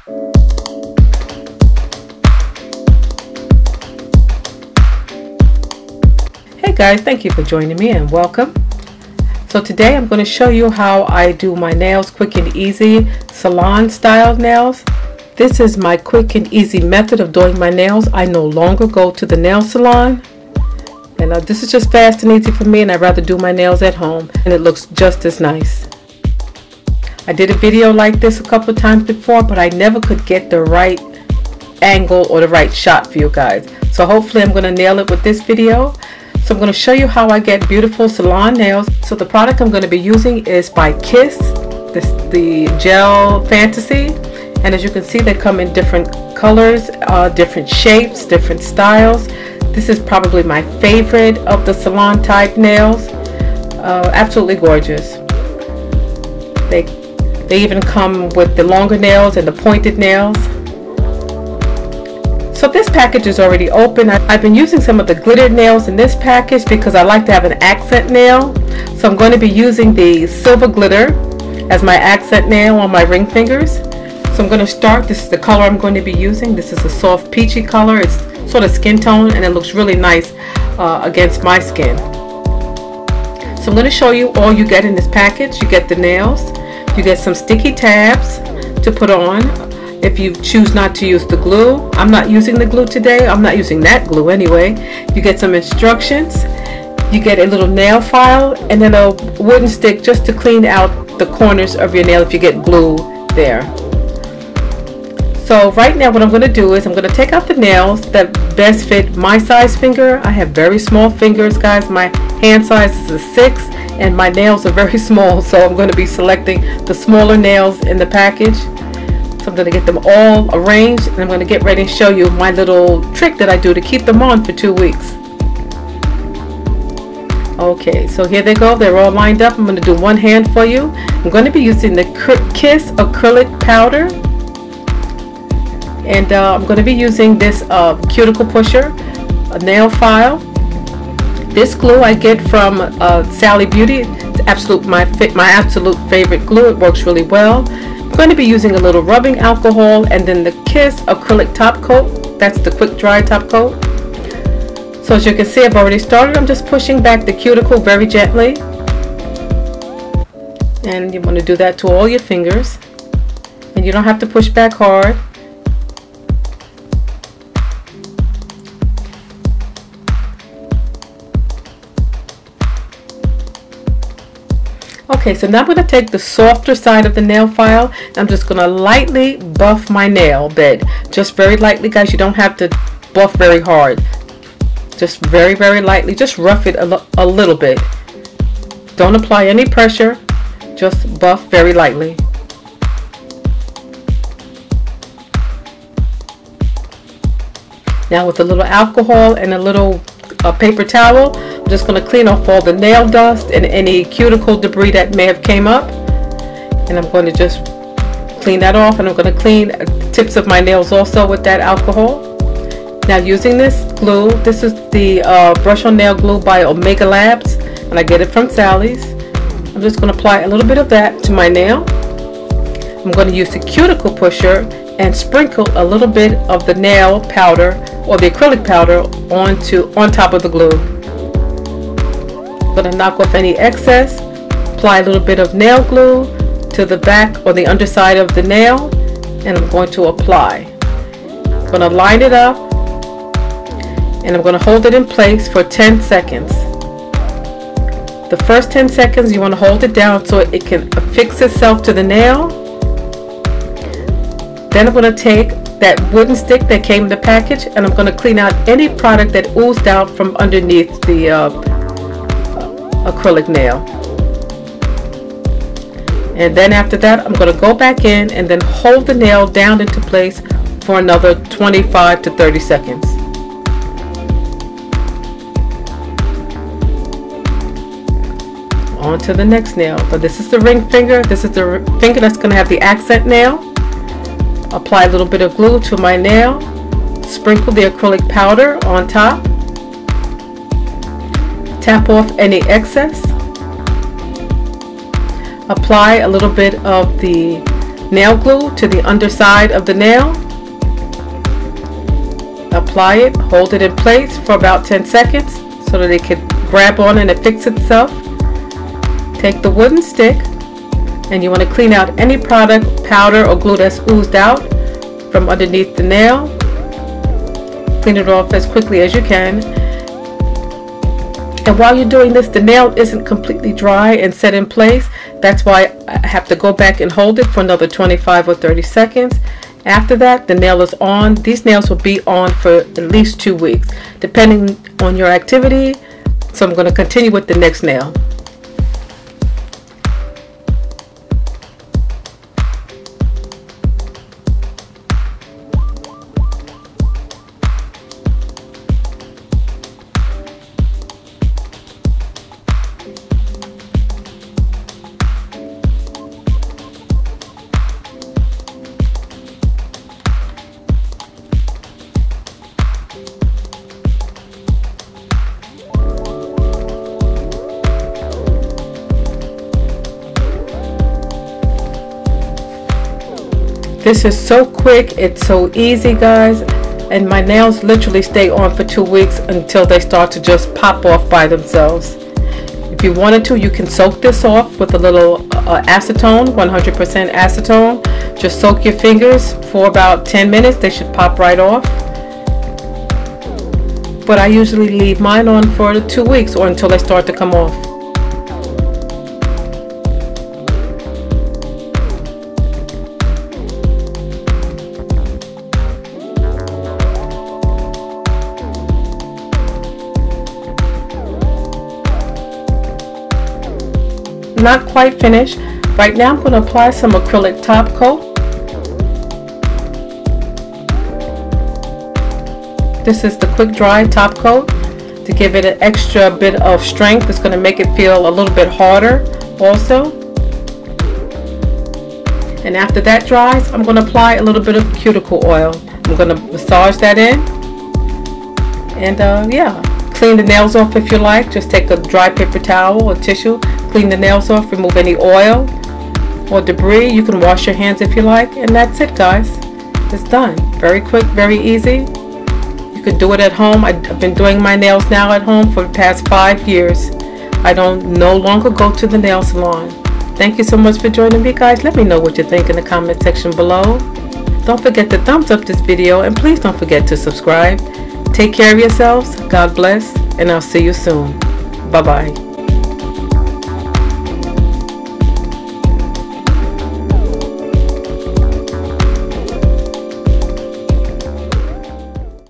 Hey guys, thank you for joining me and welcome. So today I'm going to show you how I do my nails quick and easy, salon style nails. This is my quick and easy method of doing my nails. I no longer go to the nail salon, and this is just fast and easy for me, and I'd rather do my nails at home, and it looks just as nice. I did a video like this a couple of times before, but I never could get the right angle or the right shot for you guys. So hopefully I'm going to nail it with this video. So I'm going to show you how I get beautiful salon nails. So the product I'm going to be using is by Kiss, the Gel Fantasy. And as you can see, they come in different colors, different shapes, different styles. This is probably my favorite of the salon type nails. Absolutely gorgeous. They even come with the longer nails and the pointed nails. So this package is already open. I've been using some of the glittered nails in this package because I like to have an accent nail. So I'm going to be using the silver glitter as my accent nail on my ring fingers. So I'm going to start. This is the color I'm going to be using. This is a soft peachy color. It's sort of skin tone, and it looks really nice against my skin. So I'm going to show you all you get in this package. You get the nails. You get some sticky tabs to put on if you choose not to use the glue. I'm not using the glue today. I'm not using that glue anyway. You get some instructions. You get a little nail file and then a wooden stick just to clean out the corners of your nail if you get glue there. So right now what I'm going to do is I'm going to take out the nails that best fit my size finger. I have very small fingers, guys. My hand size is a 6 and my nails are very small, so I'm going to be selecting the smaller nails in the package. So I'm going to get them all arranged, and I'm going to get ready and show you my little trick that I do to keep them on for 2 weeks. Okay, so here they go. They're all lined up. I'm going to do one hand for you. I'm going to be using the Kiss acrylic powder, and I'm going to be using this cuticle pusher, a nail file. This glue I get from Sally Beauty. It's my absolute favorite glue. It works really well. I'm going to be using a little rubbing alcohol and then the Kiss acrylic top coat. That's the quick dry top coat. So as you can see, I've already started. I'm just pushing back the cuticle very gently. And you want to do that to all your fingers. And you don't have to push back hard. Okay, so now I'm going to take the softer side of the nail file. I'm just going to lightly buff my nail bed. Just very lightly, guys. You don't have to buff very hard. Just very, very lightly. Just rough it a little bit. Don't apply any pressure. Just buff very lightly. Now with a little alcohol and a little paper towel, I'm just going to clean off all the nail dust and any cuticle debris that may have came up, and I'm going to just clean that off, and I'm going to clean the tips of my nails also with that alcohol. Now using this glue, this is the brush on nail glue by Omega Labs, and I get it from Sally's. I'm just going to apply a little bit of that to my nail. I'm going to use the cuticle pusher and sprinkle a little bit of the nail powder or the acrylic powder on top of the glue. I'm going to knock off any excess, apply a little bit of nail glue to the back or the underside of the nail, and I'm going to apply. I'm going to line it up, and I'm going to hold it in place for 10 seconds. The first 10 seconds you want to hold it down so it can affix itself to the nail. Then I'm going to take that wooden stick that came in the package, and I'm going to clean out any product that oozed out from underneath the acrylic nail. And then after that, I'm going to go back in and then hold the nail down into place for another 25 to 30 seconds. On to the next nail. But this is the ring finger. This is the finger that's going to have the accent nail. Apply a little bit of glue to my nail, sprinkle the acrylic powder on top, tap off any excess, apply a little bit of the nail glue to the underside of the nail. Apply it, hold it in place for about 10 seconds so that it can grab on and affix itself. Take the wooden stick and you want to clean out any product, powder or glue that's oozed out from underneath the nail. Clean it off as quickly as you can. And while you're doing this, the nail isn't completely dry and set in place. That's why I have to go back and hold it for another 25 or 30 seconds. After that, the nail is on. These nails will be on for at least 2 weeks, depending on your activity. So I'm going to continue with the next nail. This is so quick, it's so easy, guys, and my nails literally stay on for 2 weeks until they start to just pop off by themselves. If you wanted to, you can soak this off with a little acetone, 100% acetone. Just soak your fingers for about 10 minutes, they should pop right off. But I usually leave mine on for 2 weeks or until they start to come off. Not quite finished. Right now I'm going to apply some acrylic top coat. This is the quick dry top coat to give it an extra bit of strength. It's going to make it feel a little bit harder also. And after that dries, I'm going to apply a little bit of cuticle oil. I'm going to massage that in. And yeah, clean the nails off if you like. Just take a dry paper towel or tissue. Clean the nails off, remove any oil or debris. You can wash your hands if you like, and that's it, guys. It's done. Very quick, very easy. You could do it at home. I've been doing my nails now at home for the past 5 years. I no longer go to the nail salon. Thank you so much for joining me, guys. Let me know what you think in the comment section below. Don't forget to thumbs up this video, and please don't forget to subscribe. Take care of yourselves. God bless, and I'll see you soon. Bye-bye.